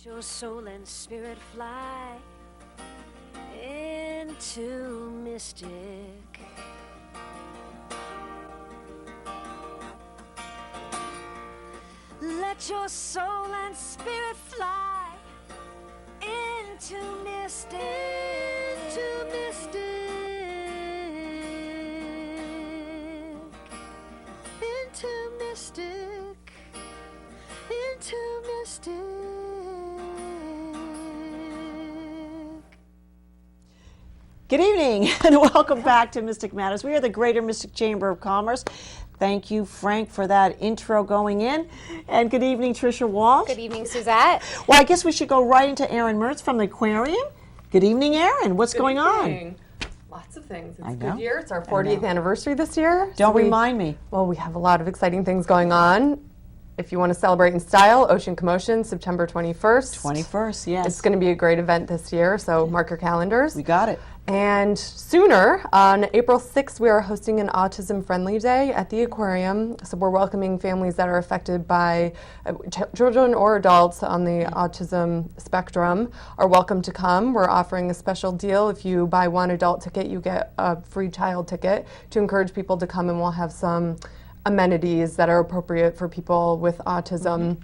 your soul and spirit fly into mystic. Let your soul and spirit fly into mystic. Into mystic. Into mystic. Into mystic. Good evening and welcome back to Mystic Matters. We are the Greater Mystic Chamber of Commerce. Thank you, Frank, for that intro going in. And good evening, Tricia Walsh. Good evening, Suzette. Well, I guess we should go right into Erin Mertz from the Aquarium. Good evening, Erin. What's going on? Lots of things. It's I a know. good year. It's our 40th anniversary this year. Don't remind me. Well, we have a lot of exciting things going on. If you want to celebrate in style, Ocean Commotion, September 21st. 21st, yes. It's going to be a great event this year, so mark your calendars. We got it. And sooner, on April 6th, we are hosting an autism-friendly day at the Aquarium. So we're welcoming families that are affected by children or adults on the autism spectrum are welcome to come. We're offering a special deal. If you buy one adult ticket, you get a free child ticket to encourage people to come, and we'll have some amenities that are appropriate for people with autism.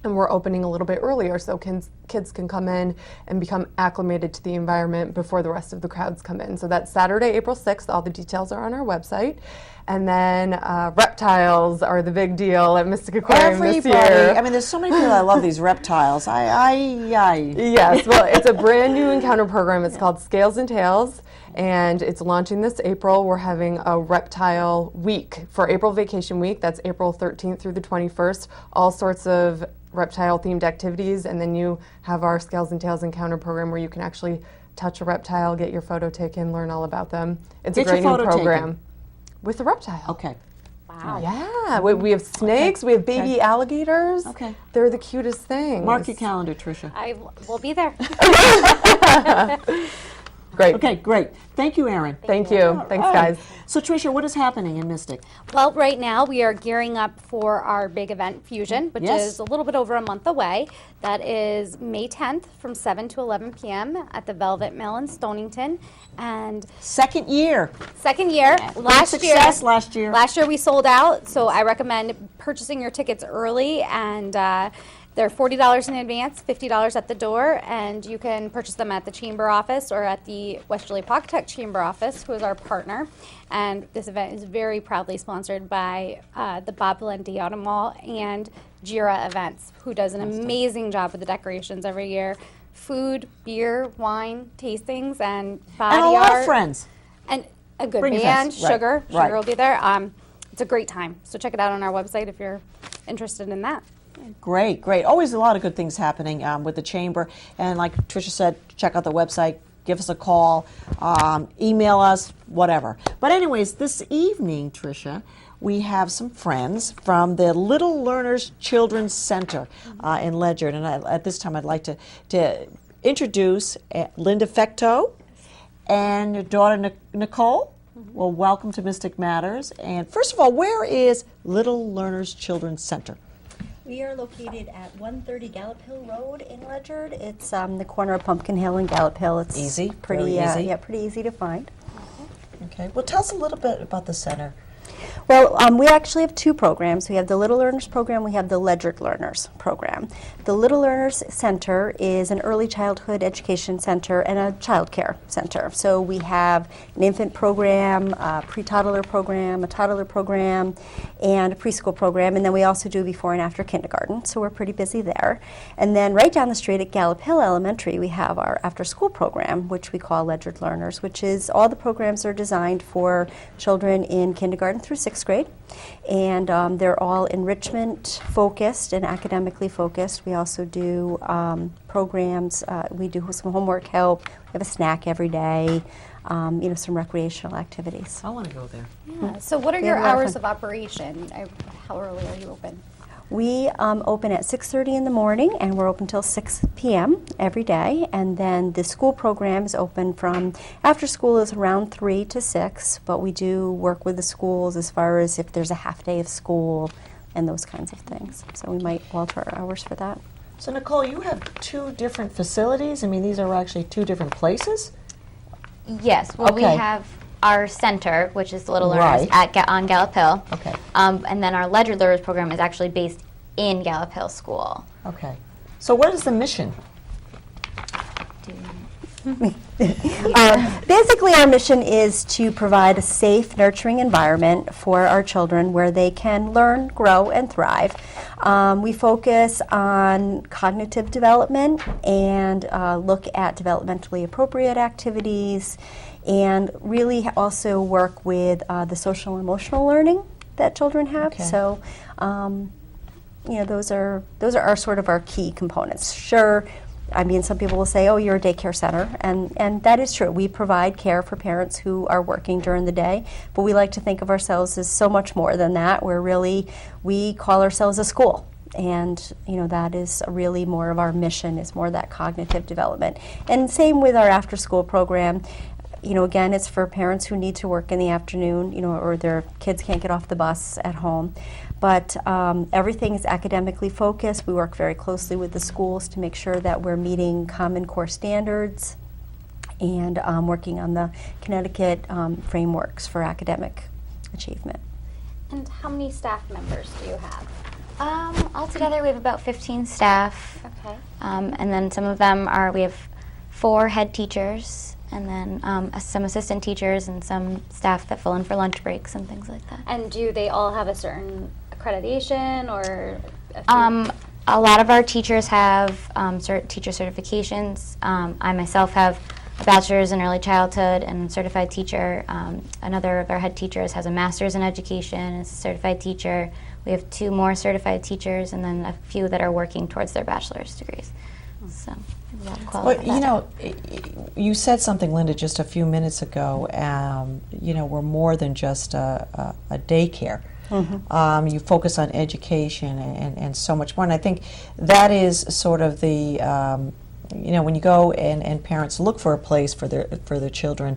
And we're opening a little bit earlier so kids can come in and become acclimated to the environment before the rest of the crowds come in. So that's Saturday, April 6th. All the details are on our website. And then reptiles are the big deal at Mystic Aquarium this year. I mean, there's so many people that love these reptiles. Yes, well, it's a brand new encounter program. It's called Scales and Tails, and it's launching this April. We're having a reptile week for April Vacation Week. That's April 13th through the 21st. All sorts of reptile-themed activities, and then you have our Scales and Tails encounter program where you can actually touch a reptile, get your photo taken, learn all about them. It's a great new program. With a reptile. Okay. Wow. Yeah, we have snakes, we have baby alligators. Okay. They're the cutest things. Mark your calendar, Tricia. I will be there. Great. Okay, great. Thank you, Erin. Thank you. Thanks, All right. guys. So, Tricia, what is happening in Mystic? Well, right now we are gearing up for our big event, Fusion, which Yes. is a little bit over a month away. That is May 10th from 7 to 11 p.m. at the Velvet Mill in Stonington. And Second year. second year, Success last year. Last year we sold out, so I recommend purchasing your tickets early, and they're $40 in advance, $50 at the door, and you can purchase them at the Chamber office or at the Westerly Pawcatuck Chamber office, who is our partner. And this event is very proudly sponsored by the Bob Valenti Auto Mall and Jira Events, who does an amazing job with the decorations every year. Food, beer, wine, tastings, and body And a lot art. of friends. And a good Bring your band, friends. Right, Sugar. right. Sugar will be there. It's a great time. So check it out on our website if you're interested in that. Great, great. Always a lot of good things happening with the Chamber. And like Tricia said, check out the website, give us a call, email us, whatever. But anyways, this evening, Tricia, we have some friends from the Little Learners Children's Center in Ledyard. And at this time, I'd like to introduce Linda Fecteau and your daughter, Nicole. Well, welcome to Mystic Matters. And first of all, where is Little Learners Children's Center? We are located at 130 Gallop Hill Road in Ledyard. It's the corner of Pumpkin Hill and Gallop Hill. It's Easy, pretty very easy. Yeah, pretty easy to find. Okay. Well, tell us a little bit about the center. Well, we actually have two programs. We have the Little Learners program, we have the Ledyard Learners program. The Little Learners Center is an early childhood education center and a child care center. So we have an infant program, a pre-toddler program, a toddler program, and a preschool program, and then we also do before and after kindergarten, so we're pretty busy there. And then right down the street at Gallop Hill Elementary, we have our after-school program, which we call Ledyard Learners, which is all the programs are designed for children in kindergarten through 6th grade, and they're all enrichment focused and academically focused. We also do programs, we do some homework help, we have a snack every day, some recreational activities. I want to go there. Yeah. So what are We your have a lot of hours fun. of operation? How early are you open? We open at 6:30 in the morning, and we're open till 6 p.m. every day. And then the school program is open from after school is around 3 to 6, but we do work with the schools as far as if there's a half day of school and those kinds of things. So we might alter our hours for that. So Nicole, you have 2 different facilities? I mean, these are actually 2 different places? Yes, well, we Okay. have our center, which is the Little Learners Right. on Gallup Hill. Okay. And then our Ledger Learners program is actually based in Gallup Hill School. Okay. So what is the mission? Basically, our mission is to provide a safe, nurturing environment for our children where they can learn, grow, and thrive. We focus on cognitive development and look at developmentally appropriate activities, and really also work with the social and emotional learning that children have. Okay. So, those are our sort of our key components. Sure. I mean, some people will say, oh, you're a daycare center, and that is true. We provide care for parents who are working during the day, but we like to think of ourselves as so much more than that. We call ourselves a school, and that is really more of our mission, is more that cognitive development. And same with our after-school program. Again, it's for parents who need to work in the afternoon, or their kids can't get off the bus at home. But everything is academically focused. We work very closely with the schools to make sure that we're meeting Common Core standards and working on the Connecticut frameworks for academic achievement. And how many staff members do you have? Altogether, we have about 15 staff. Okay. And then some of them we have 4 head teachers, and then some assistant teachers and some staff that fill in for lunch breaks and things like that. And do they all have a certain accreditation or a few? A lot of our teachers have teacher certifications. I myself have a bachelor's in early childhood and certified teacher. Another of our head teachers has a master's in education and is a certified teacher. We have 2 more certified teachers, and then a few that are working towards their bachelor's degrees. So we have a lot of quality. Well, you said something, Linda, just a few minutes ago. We're more than just a daycare. Mm-hmm. You focus on education and so much more. And I think that is sort of the, when you go and parents look for a place for their children,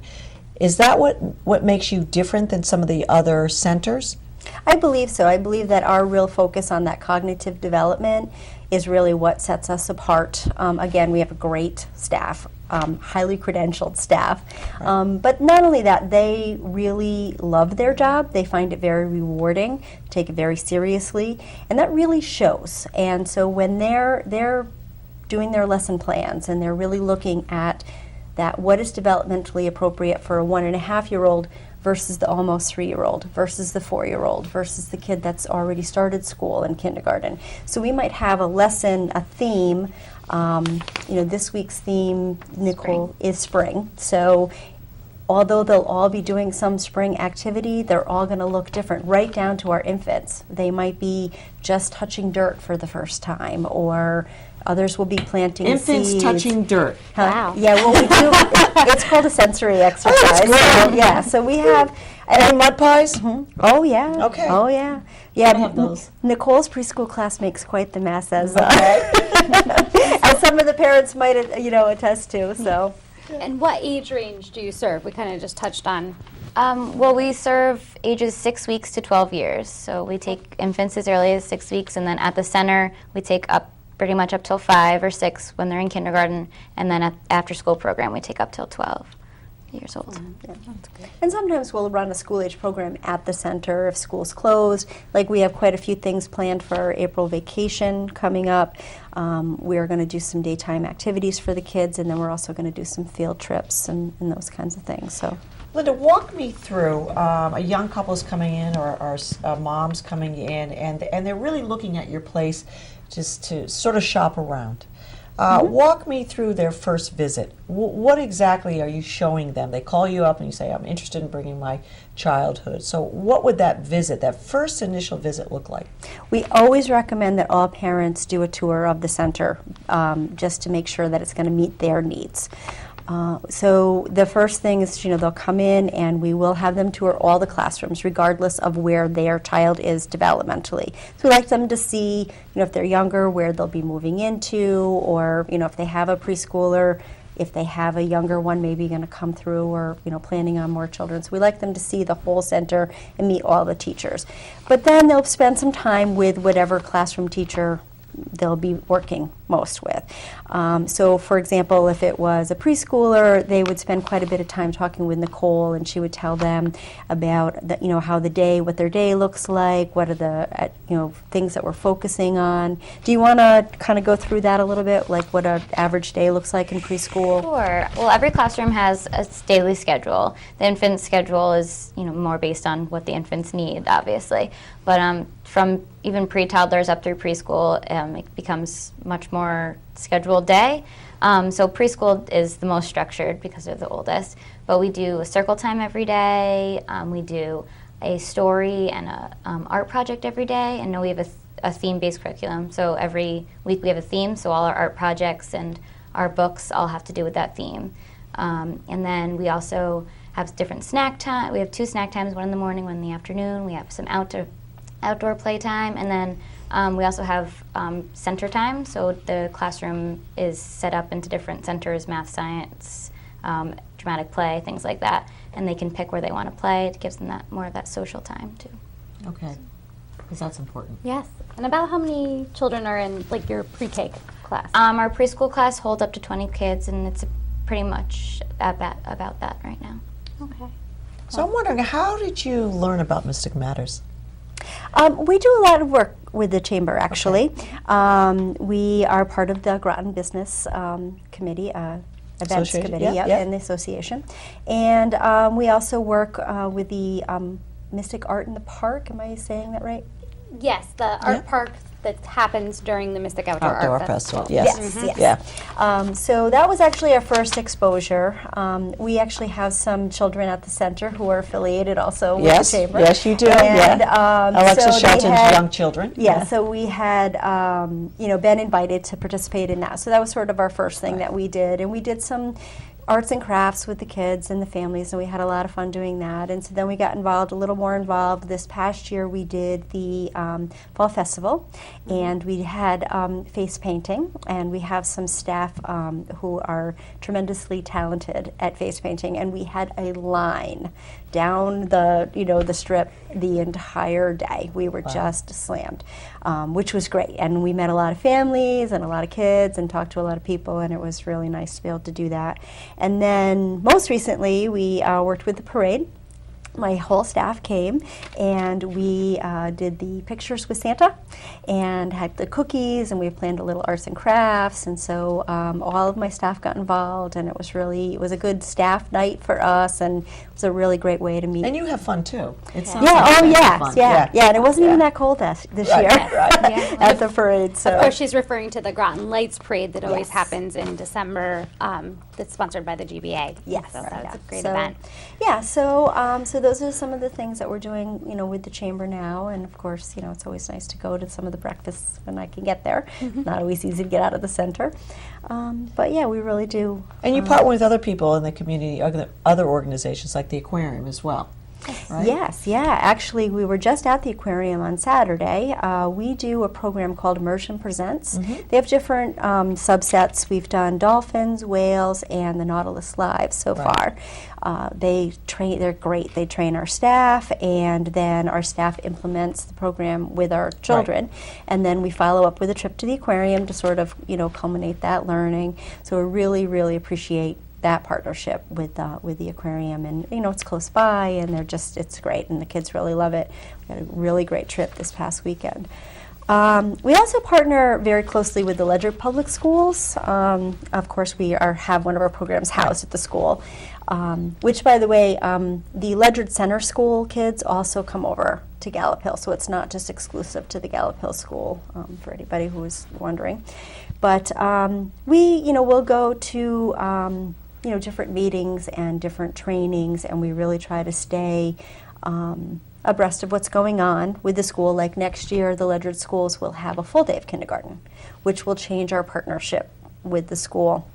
is that what makes you different than some of the other centers? I believe so. I believe that our real focus on that cognitive development is really what sets us apart. Again, we have a great staff, highly credentialed staff. Right. But not only that, they really love their job. They find it very rewarding, take it very seriously, and that really shows. And so when they're doing their lesson plans and they're really looking at that, what is developmentally appropriate for a 1.5-year-old versus the almost 3-year-old, versus the 4-year-old, versus the kid that's already started school and kindergarten. So we might have a lesson, a theme. This week's theme, Nicole, is spring. So although they'll all be doing some spring activity, they're all going to look different, right down to our infants. They might be just touching dirt for the first time, or others will be planting Infants seeds. touching dirt. Wow. Yeah, well, we do. It's called a sensory exercise. So we have. And mud pies? Oh yeah. Okay. Oh yeah. Yeah. I have those. Nicole's preschool class makes quite the mess, as as some of the parents might attest to. So. And what age range do you serve? We kind of just touched on. Well, we serve ages 6 weeks to 12 years. So we take infants as early as 6 weeks, and then at the center we take up pretty much up till 5 or 6 when they're in kindergarten, and then at after school program we take up till 12 years old. And sometimes we'll run a school-age program at the center if school's closed. Like we have quite a few things planned for our April vacation coming up. We're going to do some daytime activities for the kids, and then we're also going to do some field trips and those kinds of things. So, Linda, walk me through a young couple's coming in or mom's coming in, and they're really looking at your place just to sort of shop around. Walk me through their first visit. What exactly are you showing them? They call you up and you say, I'm interested in bringing my childhood. So what would that visit, that first initial visit, look like? we always recommend that all parents do a tour of the center just to make sure that it's going to meet their needs. So the first thing is, they'll come in and we will have them tour all the classrooms, regardless of where their child is developmentally. So we like them to see, if they're younger, where they'll be moving into, or, if they have a preschooler, if they have a younger one maybe going to come through, or, planning on more children. So we like them to see the whole center and meet all the teachers. But then they'll spend some time with whatever classroom teacher they'll be working most with. So, for example, if it was a preschooler, they would spend quite a bit of time talking with Nicole, and she would tell them about how the day, what their day looks like, what are the things that we're focusing on. Do you want to kind of go through that a little bit, like what an average day looks like in preschool? Sure. Well, every classroom has a daily schedule. The infant schedule is, more based on what the infants need, obviously. But from even pre-toddlers up through preschool, it becomes much more scheduled day. So preschool is the most structured because they're the oldest. But we do a circle time every day. We do a story and a art project every day. And we have a theme-based curriculum. So every week we have a theme. So all our art projects and our books all have to do with that theme. And then we also have different snack time. We have 2 snack times, one in the morning, one in the afternoon. We have some outdoor play time, and then we also have center time. So the classroom is set up into different centers: math, science, dramatic play, things like that. And they can pick where they want to play. It gives them that more of that social time too. Okay, because that's important. Yes. And about how many children are in your pre-K class? Our preschool class holds up to 20 kids, and it's pretty much about that right now. Okay. So I'm wondering, how did you learn about Mystic Matters? We do a lot of work with the Chamber, actually. We are part of the Groton Business Committee, Events Committee, in the association. And we also work with the Mystic Art in the Park. Am I saying that right? Yes, the art park that happens during the Mystic Outdoor Art Festival. Yes. Yes. Yeah. So that was actually our first exposure. We actually have some children at the center who are affiliated also with the Chamber. Yes, you do. And, Alexa so Shelton's they had, young children. So we had, been invited to participate in that. So that was sort of our first thing that we did. And we did some arts and crafts with the kids and the families, and we had a lot of fun doing that. And so then we got a little more involved. This past year we did the Fall Festival, and we had face painting, and we have some staff who are tremendously talented at face painting, and we had a line down the strip the entire day. We were just slammed, which was great. And we met a lot of families and a lot of kids and talked to a lot of people, and it was really nice to be able to do that. And then most recently, we worked with the parade. My whole staff came, and we did the pictures with Santa and had the cookies, and we planned a little arts and crafts, and so all of my staff got involved, and it was a good staff night for us, and it was a really great way to meet. And you have fun too. It sounds and it wasn't even that cold this year at the parade. So. Of course, she's referring to the Groton Lights Parade that always happens in December. That's sponsored by the GBA. Yes, so that's a great event. Yeah, so those are some of the things that we're doing, with the Chamber now, and of course, it's always nice to go to some of the breakfasts when I can get there. Not always easy to get out of the center, but yeah, we really do. And you partner with other people in the community, other organizations like the aquarium as well. Right? Yes, actually, we were just at the aquarium on Saturday. We do a program called Immersion Presents. They have different subsets. We've done dolphins, whales, and the Nautilus Live so far. They're great. They train our staff, and then our staff implements the program with our children. And then we follow up with a trip to the aquarium to sort of, culminate that learning. So we really, really appreciate that partnership with the aquarium, and it's close by, and it's great, and the kids really love it. We had a really great trip this past weekend. We also partner very closely with the Ledyard Public Schools. Of course, we have one of our programs housed at the school, which, by the way, the Ledyard Center School kids also come over to Gallup Hill, so it's not just exclusive to the Gallup Hill School, for anybody who was wondering. But we'll go to different meetings and different trainings, and we really try to stay abreast of what's going on with the school. Like next year, the Ledyard schools will have a full day of kindergarten, which will change our partnership with the school.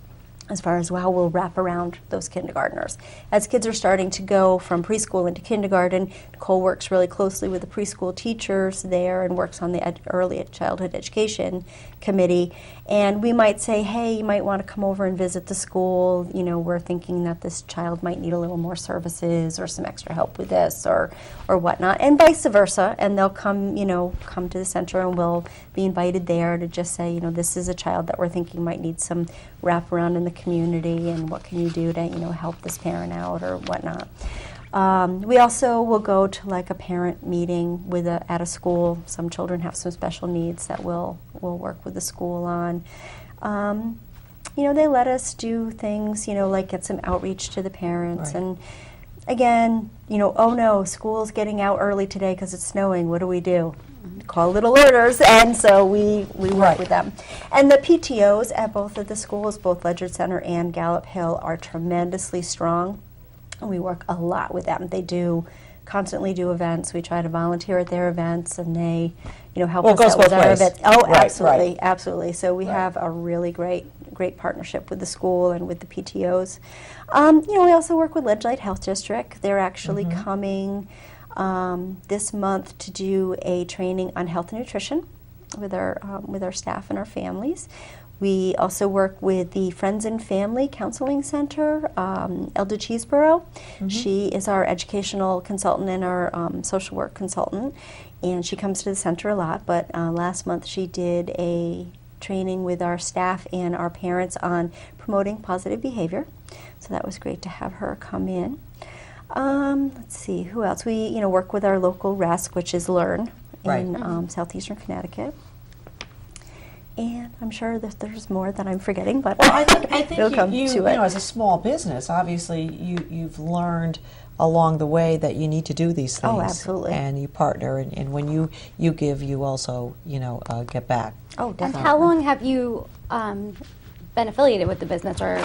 as far as how we'll wrap around those kindergartners. As kids are starting to go from preschool into kindergarten, Nicole works really closely with the preschool teachers there and works on the early childhood education committee. And we might say, hey, you might want to come over and visit the school. You know, we're thinking that this child might need a little more services or some extra help with this or whatnot, and vice versa. And they'll come, come to the center, and we'll be invited there to just say, this is a child that we're thinking might need some wraparound in the community, and what can you do to, help this parent out or whatnot. We also will go to like a parent meeting at a school. Some children have some special needs that we'll work with the school on. They let us do things, like get some outreach to the parents. Right. And again, oh no, school's getting out early today because it's snowing. What do we do? Call Little Learners, and so we work with them. And the PTOs at both of the schools, both Ledyard Center and Gallup Hill, are tremendously strong. And we work a lot with them. They constantly do events. We try to volunteer at their events, and they, help us out with our events. Oh, Right, absolutely, right. absolutely. So we have a really great partnership with the school and with the PTOs. We also work with Ledgelight Health District. They're actually coming this month to do a training on health and nutrition with our staff and our families. We also work with the Friends and Family Counseling Center, Elda Cheeseborough. She is our educational consultant and our social work consultant, and she comes to the center a lot. But last month she did a training with our staff and our parents on promoting positive behavior. So that was great to have her come in. Let's see, who else? We work with our local RESC, which is Learn in southeastern Connecticut. And I'm sure that there's more that I'm forgetting, but Well, I think it'll come you to it. as a small business, obviously you've learned along the way that you need to do these things. Oh, absolutely. And you partner, and when you give, you also get back. Oh, And definitely. how long have you been affiliated with the business, or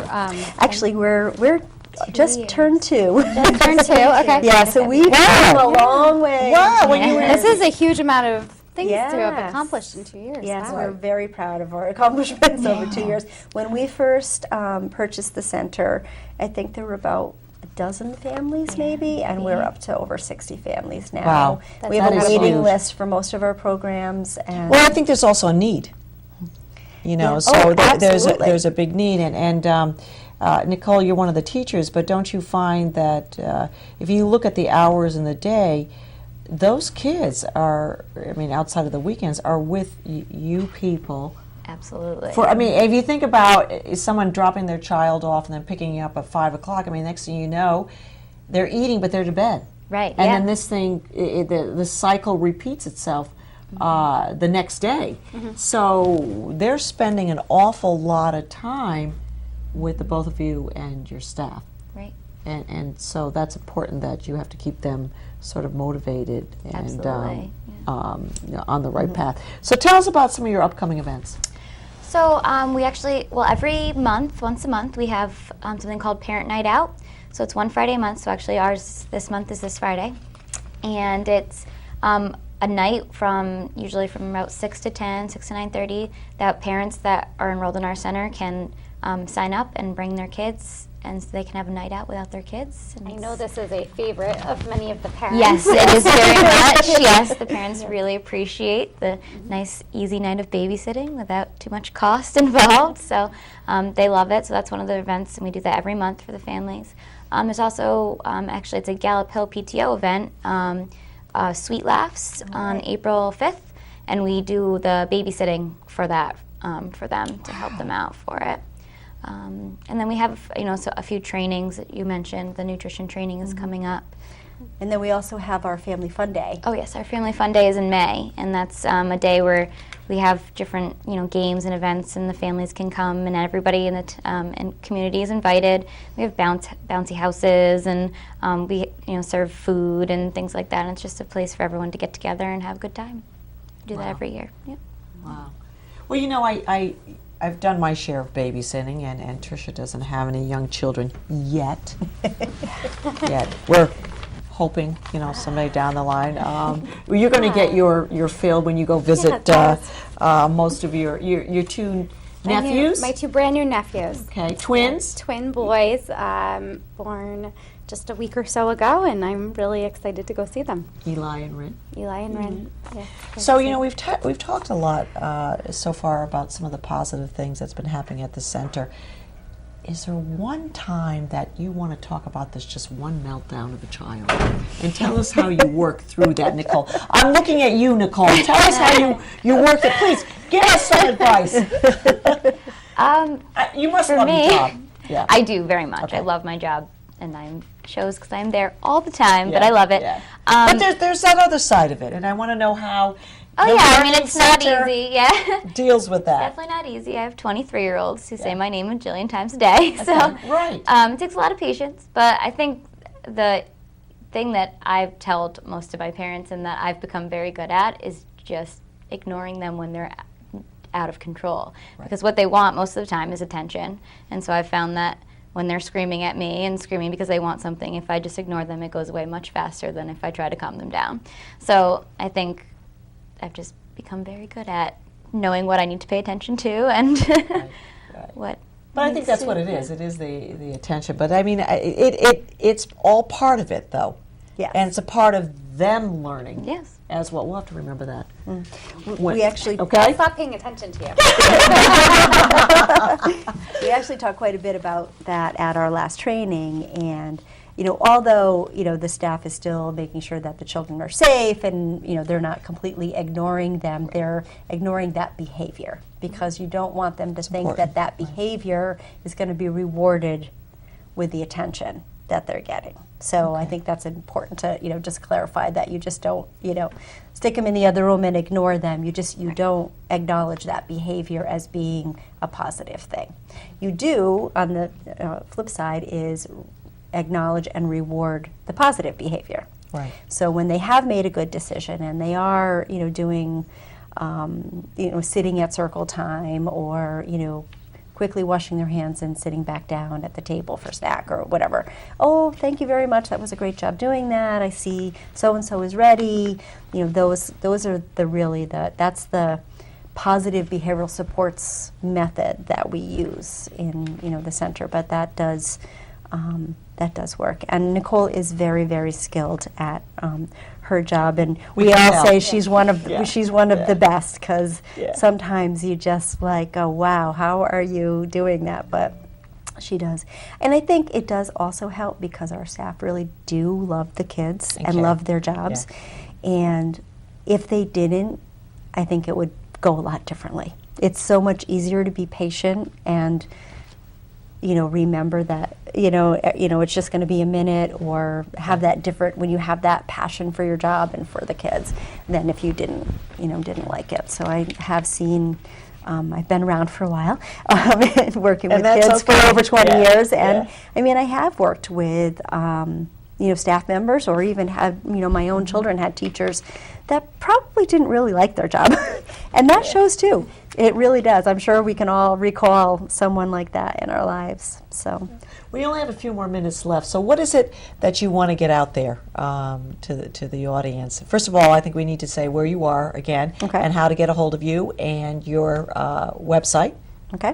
Actually, we're just years. turned 2. just turned 2? Okay. Yeah, so we've come a long way. Wow, when you were This is a huge amount of things to have Yes. accomplished in 2 years. Yes, Wow. we're very proud of our accomplishments over 2 years. When we first purchased the center, I think there were about a dozen families maybe, and we're up to over 60 families now. Wow. We have That a is waiting huge. list for most of our programs. And Well, I think there's also a need. Yeah. So Oh, there's absolutely. a big need, and Nicole, you're one of the teachers, but don't you find that if you look at the hours in the day, those kids are, outside of the weekends, are with you people. Absolutely. If you think about someone dropping their child off and then picking you up at 5 o'clock, next thing you know, they're eating, but they're to bed. Right, And yeah. then this thing, the cycle repeats itself the next day. So they're spending an awful lot of time with the both of you and your staff. Right. And so that's important that you have to keep them sort of motivated and Absolutely, on the right path. So tell us about some of your upcoming events. So we actually, every month, once a month, we have something called Parent Night Out. So it's one Friday a month. So actually ours this month is this Friday. And it's a night usually from about 6 to 10, 6 to 9:30, that parents that are enrolled in our center can sign up and bring their kids, and so they can have a night out without their kids. And I it's- know this is a favorite of many of the parents. Yes, it is very much. Yes, the parents really appreciate the nice, easy night of babysitting without too much cost involved. So they love it. So that's one of the events, and we do that every month for the families. There's also, actually, it's a Gallup Hill PTO event, Sweet Laughs, on April 5th, and we do the babysitting for that for them to help them out for it. And then we have, so a few trainings that you mentioned. The nutrition training is coming up. And then we also have our Family Fun Day. Oh yes, our Family Fun Day is in May, and that's a day where we have different games and events, and the families can come, and everybody in the and community is invited. We have bouncy houses, and we serve food and things like that. And it's just a place for everyone to get together and have a good time. We do that every year. Yep. Wow. Well, I've done my share of babysitting, and Tricia doesn't have any young children yet. We're hoping, someday down the line. You're going to get your fill when you go visit most of your Nephews? My two brand new nephews. Okay, twins? Twin boys, born just a week or so ago, and I'm really excited to go see them. Eli and Rin. Eli and Rin. Yeah, So, you know, we've talked a lot so far about some of the positive things that's been happening at the center. Is there one time that you want to talk about this, just one meltdown of a child? And tell us how you work through that, Nicole. I'm looking at you, Nicole. Tell us how you work it. Please, give us some advice. You must For love me, your job. Yeah. I do very much. Okay. I love my job, and I'm shows because I'm there all the time, but I love it. Yeah. But there's that other side of it, and I want to know how Oh the yeah, I mean Learning it's not Center easy. Yeah. deals with that. Definitely not easy. I have 23-year-olds who say my name a jillion times a day. So Right. it takes a lot of patience. But I think the thing that I've told most of my parents and that I've become very good at is just ignoring them when they're out of control. Because what they want most of the time is attention. And so I've found that when they're screaming at me and screaming because they want something, if I just ignore them, it goes away much faster than if I try to calm them down. So I think I've just become very good at knowing what I need to pay attention to and what. But I think that's what it is. It is the attention. But I mean, it's all part of it, though. Yes. And it's a part of them learning. Yes. As well. We'll have to remember that. We actually Okay. Stop paying attention to you. we actually talked quite a bit about that at our last training, and although the staff is still making sure that the children are safe, and they're not completely ignoring them, they're ignoring that behavior because you don't want them to think important. that behavior is going to be rewarded with the attention that they're getting. So I think that's important to just clarify that you just don't stick them in the other room and ignore them. You don't acknowledge that behavior as being a positive thing. You do, on the flip side, is acknowledge and reward the positive behavior. Right. So when they have made a good decision and they are doing sitting at circle time, or quickly washing their hands and sitting back down at the table for snack or whatever. Oh, thank you very much. That was a great job doing that. I see so and so is ready. Those are that's the positive behavioral supports method that we use in the center. But that does work. And Nicole is very, very skilled at her job, and we all tell. say she's one of the best, because Yeah. sometimes you just go, wow, how are you doing that? But she does. And I think it does also help because our staff really do love the kids and care. love their jobs. And if they didn't, I think it would go a lot differently. It's so much easier to be patient and remember that it's just going to be a minute, or have that different when you have that passion for your job and for the kids than if you didn't like it. So I have seen. I've been around for a while, working with kids for over 20 years, and I mean, I have worked with staff members, or even had my own children had teachers that probably didn't really like their job, and that shows too. It really does. I'm sure we can all recall someone like that in our lives. So We only have a few more minutes left. So what is it that you want to get out there to the audience? First of all, I think we need to say where you are again, Okay. and how to get a hold of you and your website. okay.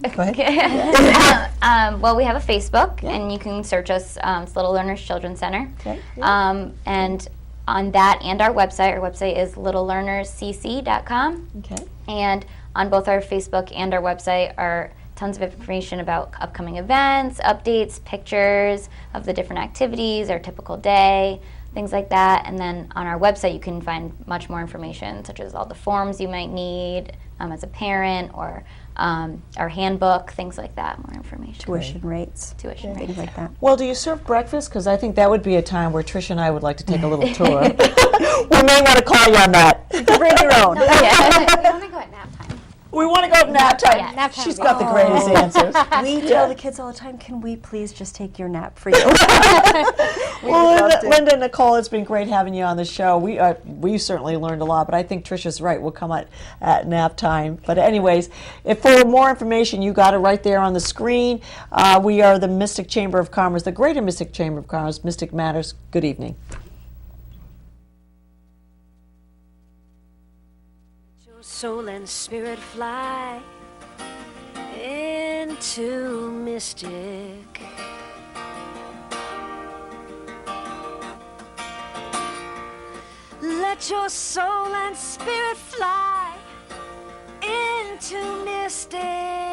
Go ahead. Well, we have a Facebook, and you can search us. It's Little Learners Children's Center. Okay. And on that and our website is littlelearnerscc.com. Okay. And on both our Facebook and our website are tons of information about upcoming events, updates, pictures of the different activities, our typical day, things like that. And then on our website, you can find much more information, such as all the forms you might need as a parent, or our handbook, things like that, more information. Tuition rates. Tuition Things rates. like that. Well, do you serve breakfast? Because I think that would be a time where Trish and I would like to take a little tour. We may want to call you on that. Bring your own. We only go at nap time. We want to go to nap time. Yeah, nap time She's would be got the greatest answers. We tell the kids all the time, can we please just take your nap for you? Well, Linda and Nicole, it's been great having you on the show. We certainly learned a lot, but I think Trisha's right. We'll come at nap time. But anyways, if for more information, you got it right there on the screen. We are the Mystic Chamber of Commerce, the Greater Mystic Chamber of Commerce. Mystic Matters. Good evening. Your soul and spirit fly into mystic. Let your soul and spirit fly into mystic.